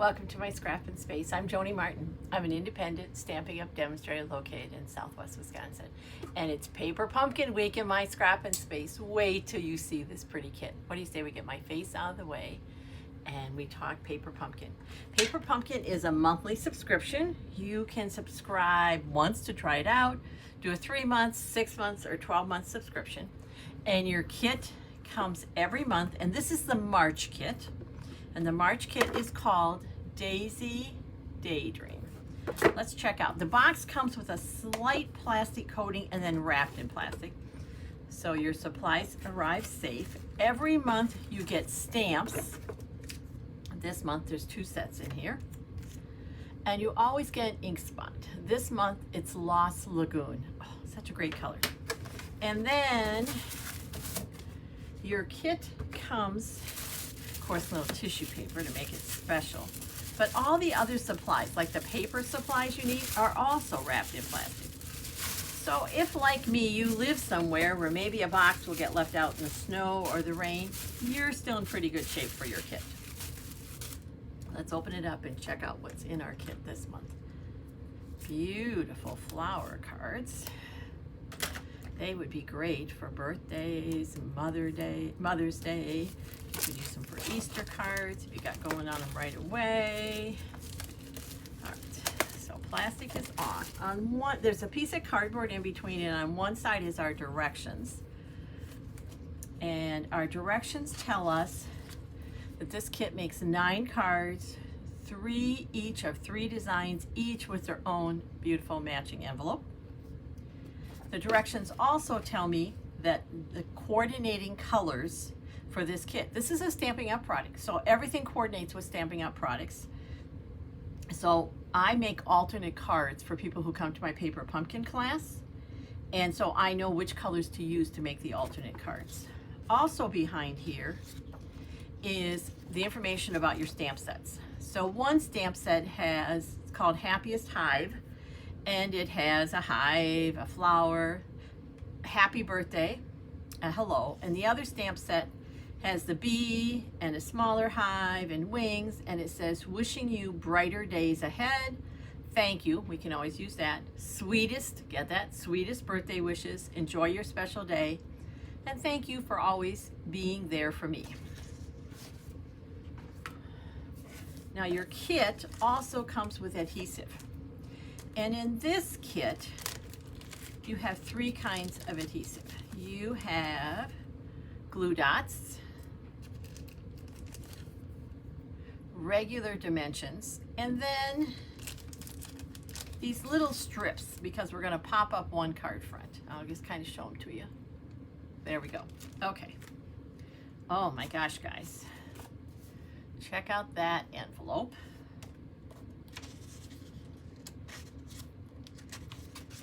Welcome to my Scrappin space. I'm Joni Martin. I'm an independent Stampin' Up demonstrator located in Southwest Wisconsin. And it's Paper Pumpkin Week in my Scrappin space. Wait till you see this pretty kit. What do you say we get my face out of the way and we talk Paper Pumpkin. Paper Pumpkin is a monthly subscription. You can subscribe once to try it out, do a 3 months, 6 months, or 12-month subscription. And your kit comes every month, and this is the March kit. And the March kit is called Daydream. Let's check out. The box comes with a slight plastic coating and then wrapped in plastic. So your supplies arrive safe. Every month you get stamps. This month there's 2 sets in here. And you always get an ink spot. This month it's Lost Lagoon. Oh, such a great color. And then your kit comes, of course, little tissue paper to make it special. But all the other supplies, like the paper supplies you need, are also wrapped in plastic. So if, like me, you live somewhere where maybe a box will get left out in the snow or the rain, you're still in pretty good shape for your kit. Let's open it up and check out what's in our kit this month. Beautiful flower cards. They would be great for birthdays, Mother's Day. You could use them for Easter cards if you got going on them right away. All right, so plastic is off. On one, there's a piece of cardboard in between, and on one side is our directions. And our directions tell us that this kit makes 9 cards, 3 each of 3 designs, each with their own beautiful matching envelope. The directions also tell me that the coordinating colors for this kit. This is a Stampin' Up product, so everything coordinates with Stampin' Up products. So I make alternate cards for people who come to my Paper Pumpkin class, and so I know which colors to use to make the alternate cards. Also behind here is the information about your stamp sets. So one stamp set it's called Happiest Hive, and it has a hive, a flower, happy birthday, a hello, and the other stamp set has the bee and a smaller hive and wings, and it says, wishing you brighter days ahead. Thank you, we can always use that. Sweetest, get that? Sweetest birthday wishes. Enjoy your special day. And thank you for always being there for me. Now your kit also comes with adhesive. And in this kit, you have 3 kinds of adhesive. You have glue dots, regular dimensions, and then these little strips, because we're going to pop up one card front. I'll just kind of show them to you. There we go. Okay. Oh my gosh, guys. Check out that envelope.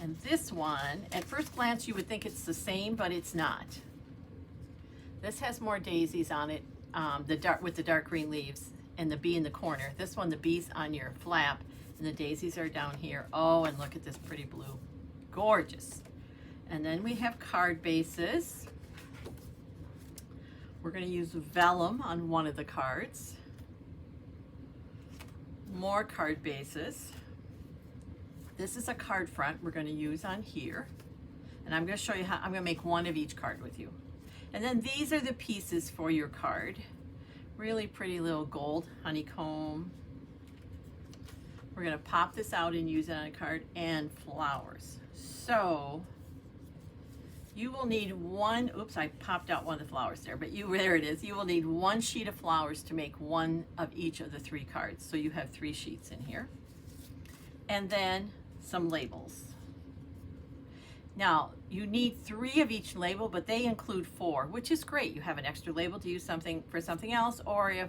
And this one, at first glance, you would think it's the same, but it's not. This has more daisies on it, with the dark green leaves and the bee in the corner. This one, the bee's on your flap and the daisies are down here. Oh, and look at this pretty blue. Gorgeous. And then we have card bases. We're going to use vellum on one of the cards. More card bases. This is a card front we're going to use on here. And I'm going to show you how I'm going to make one of each card with you. And then these are the pieces for your card. Really pretty little gold honeycomb. We're going to pop this out and use it on a card, and flowers. So you will need one, oops, I popped out one of the flowers there, but there it is. You will need 1 sheet of flowers to make one of each of the 3 cards. So you have 3 sheets in here. And then some labels. Now, you need 3 of each label, but they include 4, which is great. You have an extra label to use for something else, or if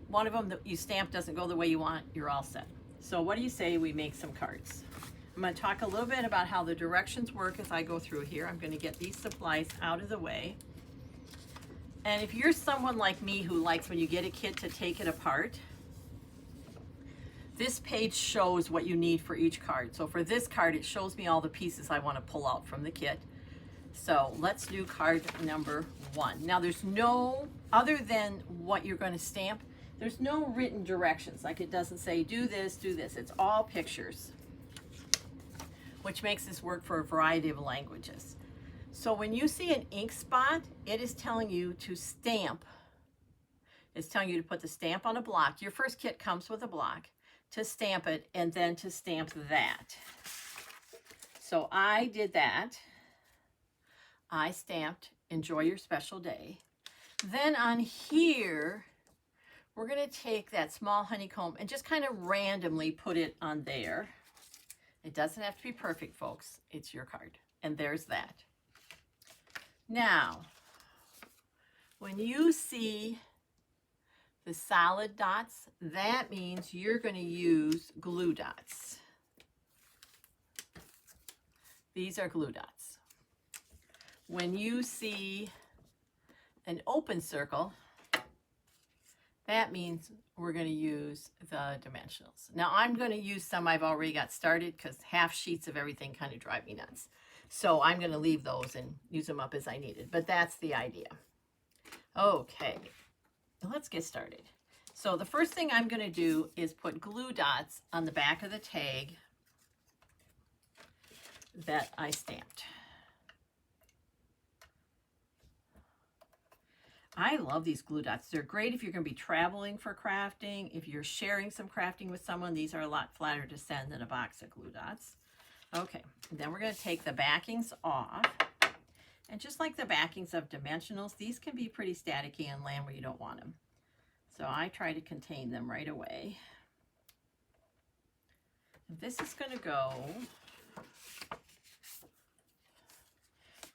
one of them that you stamp doesn't go the way you want, you're all set. So what do you say we make some cards? I'm going to talk a little bit about how the directions work as I go through here. I'm going to get these supplies out of the way. And if you're someone like me who likes, when you get a kit, to take it apart, this page shows what you need for each card. So for this card, it shows me all the pieces I want to pull out from the kit. So let's do card number 1. Now there's no, other than what you're going to stamp, There's no written directions. Like it doesn't say do this, do this. It's all pictures, which makes this work for a variety of languages. So when you see an ink spot, it is telling you to stamp. It's telling you to put the stamp on a block. Your first kit comes with a block, to stamp it, and then to stamp that. So I did that. I stamped enjoy your special day. Then on here, we're going to take that small honeycomb and just kind of randomly put it on there. It doesn't have to be perfect, folks. It's your card. And there's that. Now, when you see the solid dots, that means you're going to use glue dots. These are glue dots. When you see an open circle, that means we're going to use the dimensionals. Now I'm going to use some I've already got started because half sheets of everything kind of drive me nuts. So I'm going to leave those and use them up as I needed. But that's the idea. Okay, let's get started. So the first thing I'm going to do is put glue dots on the back of the tag that I stamped. I love these glue dots. They're great if you're going to be traveling for crafting. If you're sharing some crafting with someone, these are a lot flatter to send than a box of glue dots. Okay, and then we're going to take the backings off. And just like the backings of dimensionals, these can be pretty staticky and land where you don't want them. So I try to contain them right away. This is going to go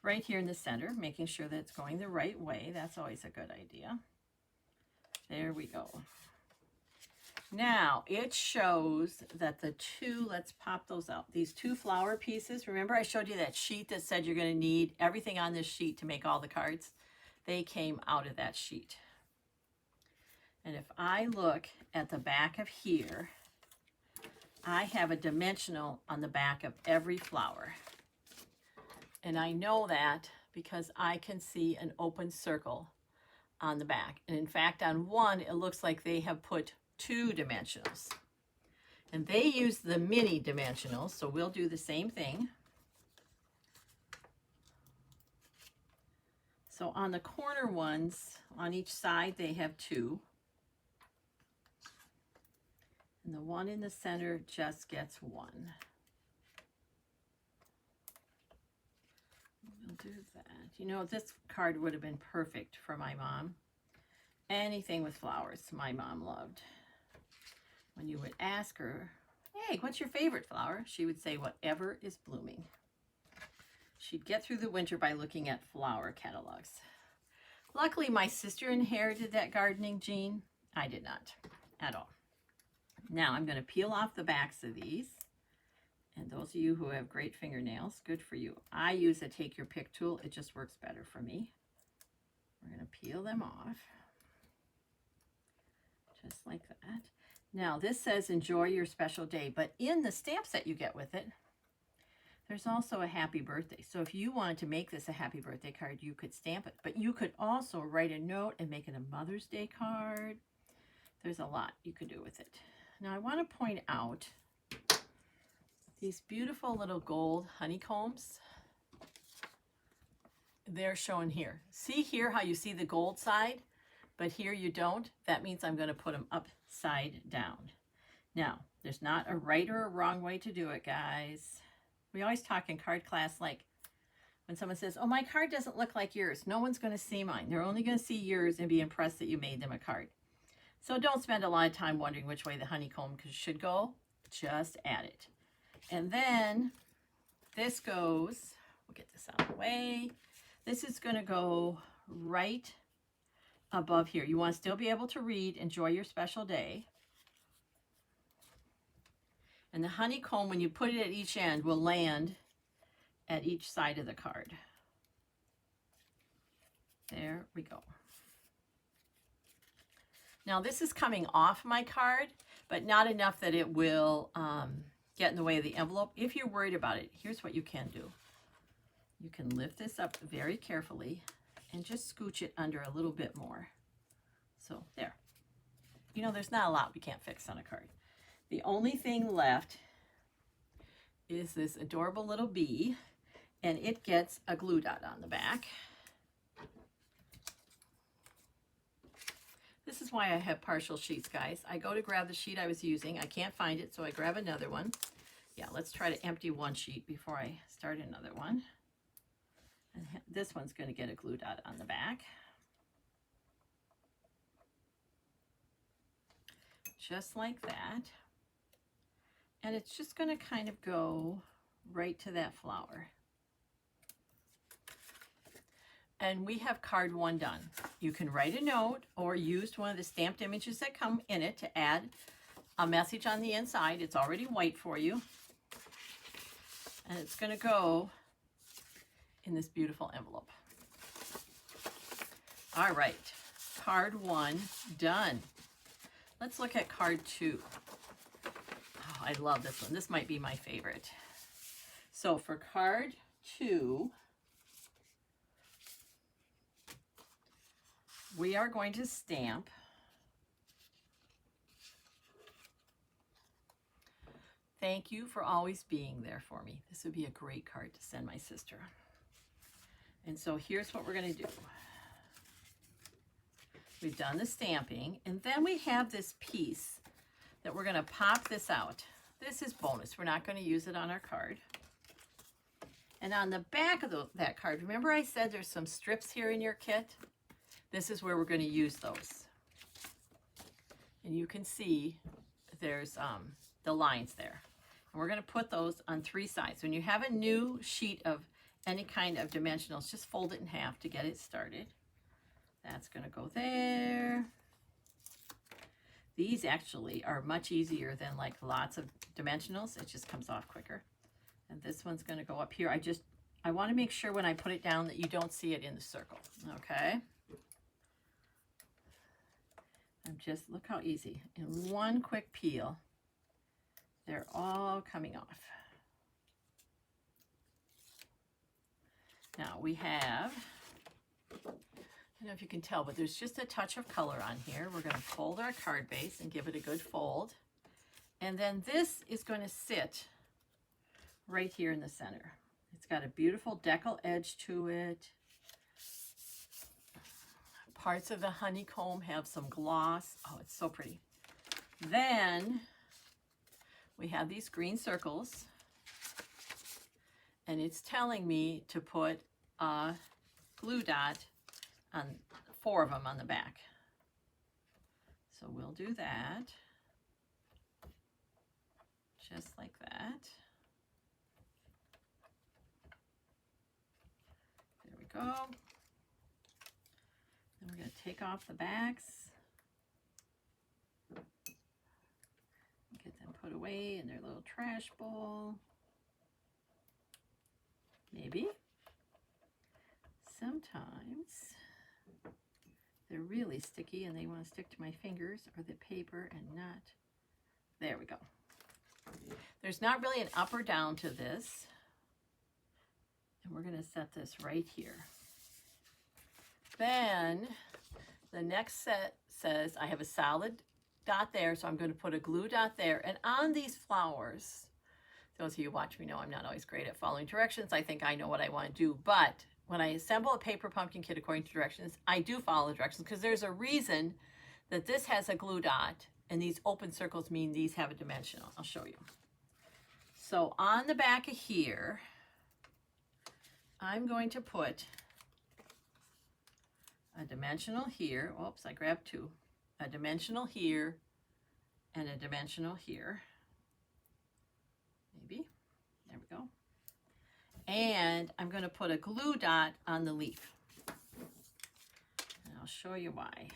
right here in the center, making sure that it's going the right way. That's always a good idea. There we go. Now it shows that the two, let's pop those out. These two flower pieces, remember I showed you that sheet that said you're going to need everything on this sheet to make all the cards? They came out of that sheet. And if I look at the back of here, I have a dimensional on the back of every flower. And I know that because I can see an open circle on the back. And in fact, on one, it looks like they have put 2 dimensionals. And they use the mini dimensionals, so we'll do the same thing. So on the corner ones, on each side, they have 2. And the one in the center just gets 1. We'll do that. You know, this card would have been perfect for my mom. Anything with flowers my mom loved. When you would ask her, hey, what's your favorite flower? She would say, whatever is blooming. She'd get through the winter by looking at flower catalogs. Luckily, my sister inherited that gardening gene. I did not at all. Now I'm going to peel off the backs of these. And those of you who have great fingernails, good for you. I use a take your pick tool. It just works better for me. We're going to peel them off. Just like that. Now this says enjoy your special day, but in the stamp set you get with it, there's also a happy birthday. So if you wanted to make this a happy birthday card, you could stamp it, but you could also write a note and make it a Mother's Day card. There's a lot you could do with it. Now I want to point out these beautiful little gold honeycombs. They're shown here. See here how you see the gold side, but here you don't? That means I'm going to put them upside down. Now, there's not a right or a wrong way to do it, guys. We always talk in card class like when someone says, oh, my card doesn't look like yours. No one's going to see mine. They're only going to see yours and be impressed that you made them a card. So don't spend a lot of time wondering which way the honeycomb should go. Just add it. And then this goes, we'll get this out of the way. This is going to go right above here. You want to still be able to read, enjoy your special day. And the honeycomb, when you put it at each end, will land at each side of the card. There we go. Now this is coming off my card, but not enough that it will get in the way of the envelope. If you're worried about it, here's what you can do. You can lift this up very carefully and just scooch it under a little bit more. So there. you know, there's not a lot we can't fix on a card. The only thing left is this adorable little bee, and it gets a glue dot on the back. This is why I have partial sheets, guys. I go to grab the sheet I was using. I can't find it, so I grab another one. Yeah, let's try to empty one sheet before I start another one. And this one's going to get a glue dot on the back. Just like that. And it's just going to kind of go right to that flower. And we have card 1 done. You can write a note or use one of the stamped images that come in it to add a message on the inside. It's already white for you. And it's going to go in this beautiful envelope. All right, card 1 done. Let's look at card 2. Oh, I love this one. This might be my favorite. So for card 2, we are going to stamp "Thank you for always being there for me." This would be a great card to send my sister. And so here's what we're going to do. We've done the stamping, and then we have this piece that we're going to pop this out. This is bonus. We're not going to use it on our card. And on the back of that card, remember I said there's some strips here in your kit? This is where we're going to use those. And you can see there's the lines there. And we're going to put those on 3 sides. When you have a new sheet of any kind of dimensionals, just fold it in half to get it started. That's going to go there. These actually are much easier than like lots of dimensionals. It just comes off quicker. And this one's going to go up here. I want to make sure when I put it down that you don't see it in the circle. Okay. And just look how easy. In one quick peel, they're all coming off. Now we have, I don't know if you can tell, but there's just a touch of color on here. We're going to fold our card base and give it a good fold. And then this is going to sit right here in the center. It's got a beautiful decal edge to it. Parts of the honeycomb have some gloss. Oh, it's so pretty. Then we have these green circles, and it's telling me to put a glue dot on 4 of them on the back. So we'll do that. Just like that. There we go. Then we're going to take off the backs. Get them put away in their little trash bowl. Maybe. Sometimes they're really sticky and they want to stick to my fingers or the paper and not. There we go. There's not really an up or down to this. And we're going to set this right here. Then the next set says I have a solid dot there, so I'm going to put a glue dot there. And on these flowers, those of you who watch me know I'm not always great at following directions. I think I know what I want to do, but when I assemble a paper pumpkin kit according to directions, I do follow the directions because there's a reason that this has a glue dot and these open circles mean these have a dimensional. I'll show you. So on the back of here, I'm going to put a dimensional here. Oops, I grabbed 2. A dimensional here and a dimensional here. Maybe. There we go. And I'm going to put a glue dot on the leaf. And I'll show you why.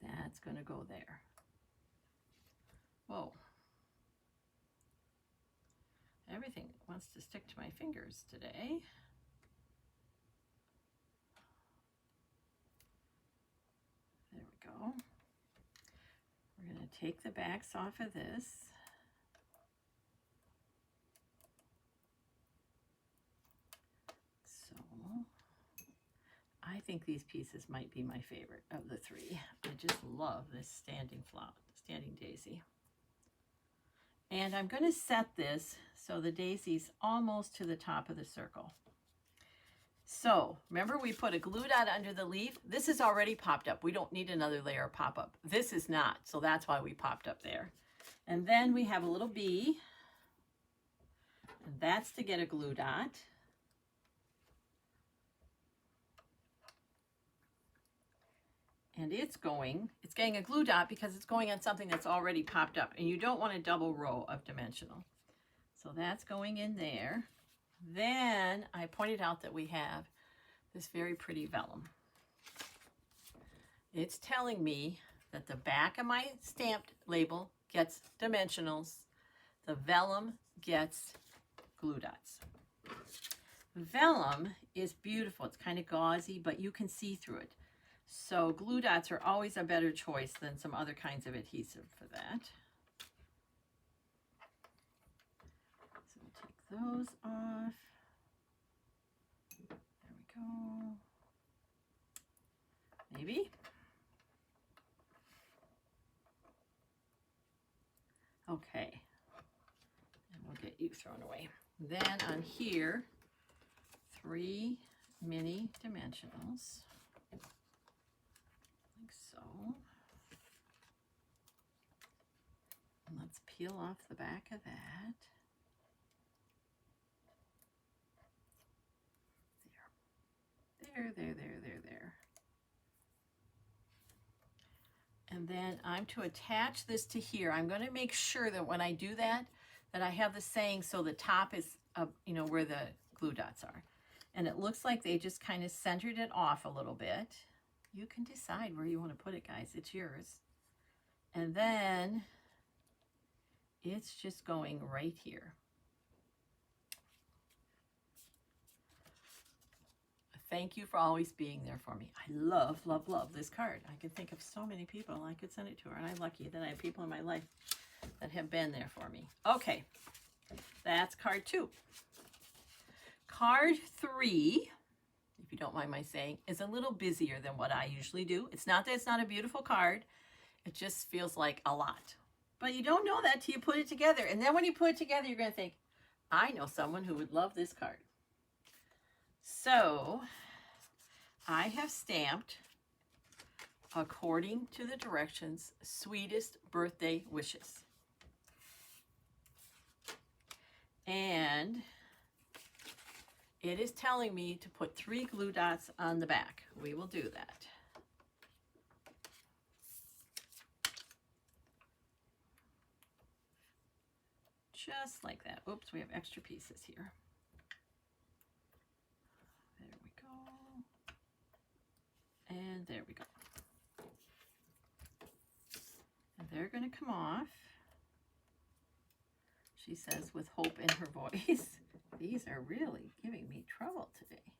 That's going to go there. Whoa. Everything wants to stick to my fingers today. There we go. We're going to take the backs off of this. So I think these pieces might be my favorite of the three. I just love this standing daisy. And I'm going to set this so the daisy's almost to the top of the circle. So remember we put a glue dot under the leaf? This is already popped up. We don't need another layer of pop up. This is not, so that's why we popped up there. And then we have a little bee, and that's to get a glue dot. And it's getting a glue dot because it's going on something that's already popped up, and you don't want a double row of dimensional. So that's going in there. Then I pointed out that we have this very pretty vellum. It's telling me that the back of my stamped label gets dimensionals. The vellum gets glue dots. Vellum is beautiful. It's kind of gauzy, but you can see through it. So glue dots are always a better choice than some other kinds of adhesive for that. So we'll take those off. There we go. Maybe. Okay. And we'll get you thrown away. Then on here, 3 mini dimensionals. Like so. And let's peel off the back of that. There. And then I'm to attach this to here. I'm going to make sure that when I do that, that I have the saying so the top is, where the glue dots are. And it looks like they just kind of centered it off a little bit. You can decide where you want to put it, guys. It's yours. And then it's just going right here. Thank you for always being there for me. I love, love, love this card. I can think of so many people I could send it to her, and I'm lucky that I have people in my life that have been there for me. Okay, that's card 2. Card 3, if you don't mind my saying, is a little busier than what I usually do. It's not that it's not a beautiful card. It just feels like a lot. But you don't know that till you put it together. And then when you put it together, you're going to think, I know someone who would love this card. So I have stamped, according to the directions, sweetest birthday wishes. And it is telling me to put 3 glue dots on the back. We will do that. Just like that. Oops, we have extra pieces here. There we go. And there we go. And they're going to come off. She says with hope in her voice. These are really giving me trouble today.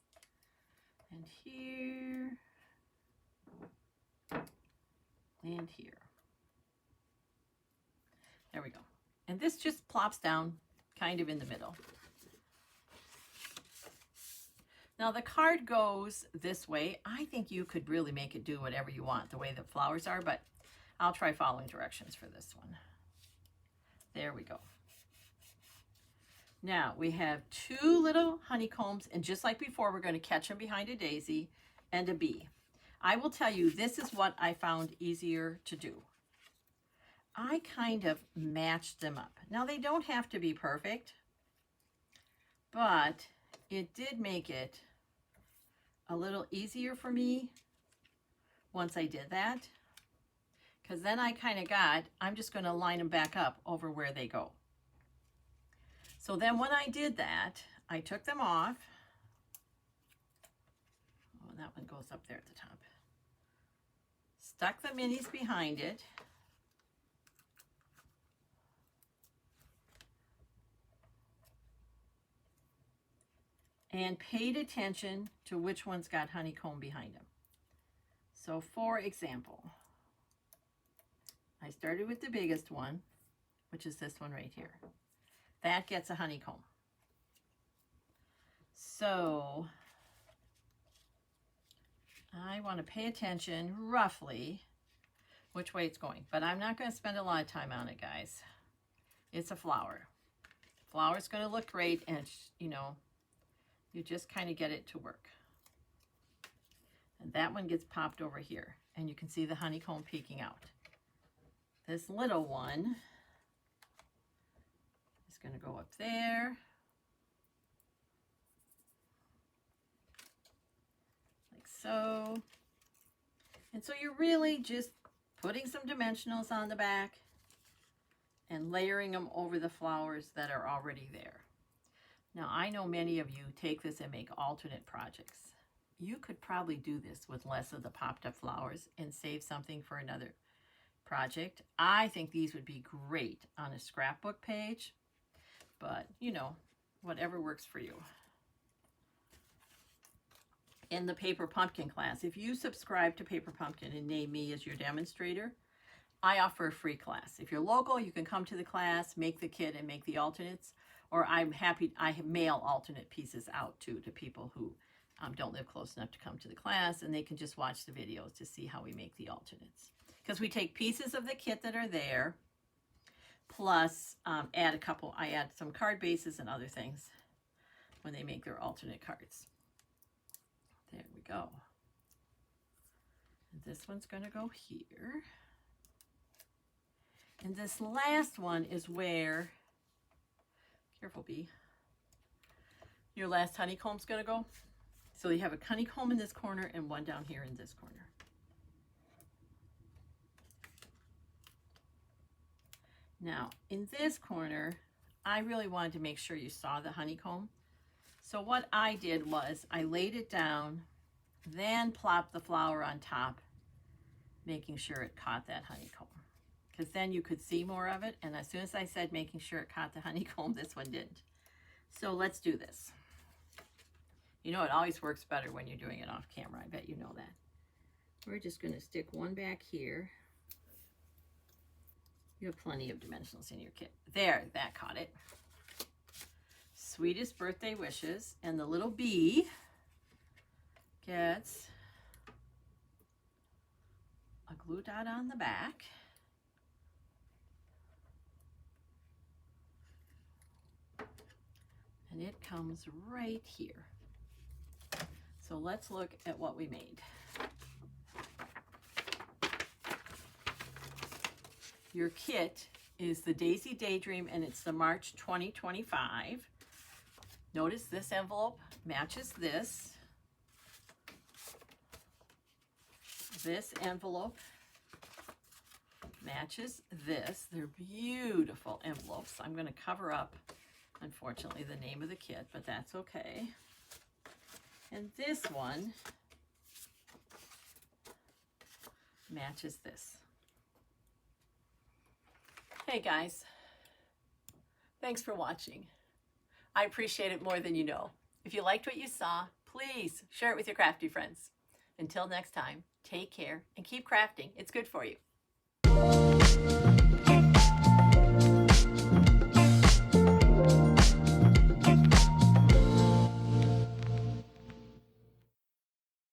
And here. And here. There we go. And this just plops down kind of in the middle. Now the card goes this way. I think you could really make it do whatever you want the way the flowers are, but I'll try following directions for this one. There we go. Now we have 2 little honeycombs, and just like before, we're going to catch them behind a daisy and a bee. I will tell you, this is what I found easier to do. I kind of matched them up. Now they don't have to be perfect, but it did make it a little easier for me once I did that, because then I kind of I'm just going to line them back up over where they go. So then when I did that, I took them off. Oh, that one goes up there at the top. Stuck the minis behind it. And paid attention to which one's got honeycomb behind them. So for example, I started with the biggest one, which is this one right here. That gets a honeycomb. So I want to pay attention roughly which way it's going, but I'm not going to spend a lot of time on it, guys. It's a flower. Flower's going to look great, and you know, you just kind of get it to work. And that one gets popped over here, and you can see the honeycomb peeking out. This little one is going to go up there. Like so. And so you're really just putting some dimensionals on the back and layering them over the flowers that are already there. Now, I know many of you take this and make alternate projects. You could probably do this with less of the popped up flowers and save something for another project. I think these would be great on a scrapbook page, but you know, whatever works for you. In the Paper Pumpkin class, if you subscribe to Paper Pumpkin and name me as your demonstrator, I offer a free class. If you're local, you can come to the class, make the kit and make the alternates, or I'm happy, I mail alternate pieces out too to people who don't live close enough to come to the class, and they can just watch the videos to see how we make the alternates. Because we take pieces of the kit that are there, plus I add some card bases and other things when they make their alternate cards. There we go. And this one's going to go here. And this last one is where, careful bee, your last honeycomb's going to go. So you have a honeycomb in this corner and one down here in this corner. Now, in this corner, I really wanted to make sure you saw the honeycomb. So what I did was I laid it down, then plopped the flower on top, making sure it caught that honeycomb. Because then you could see more of it, and as soon as I said making sure it caught the honeycomb, this one didn't. So let's do this. You know, it always works better when you're doing it off camera. I bet you know that. We're just going to stick one back here. You have plenty of dimensionals in your kit. There, that caught it. Sweetest birthday wishes, and the little bee gets a glue dot on the back. And it comes right here. So let's look at what we made. Your kit is the Daisy Daydream, and it's the March 2025. Notice this envelope matches this. This envelope matches this. They're beautiful envelopes. I'm going to cover up, unfortunately, the name of the kit, but that's okay. And this one matches this. Hey guys, thanks for watching. I appreciate it more than you know. If you liked what you saw, please share it with your crafty friends. Until next time, take care and keep crafting. It's good for you.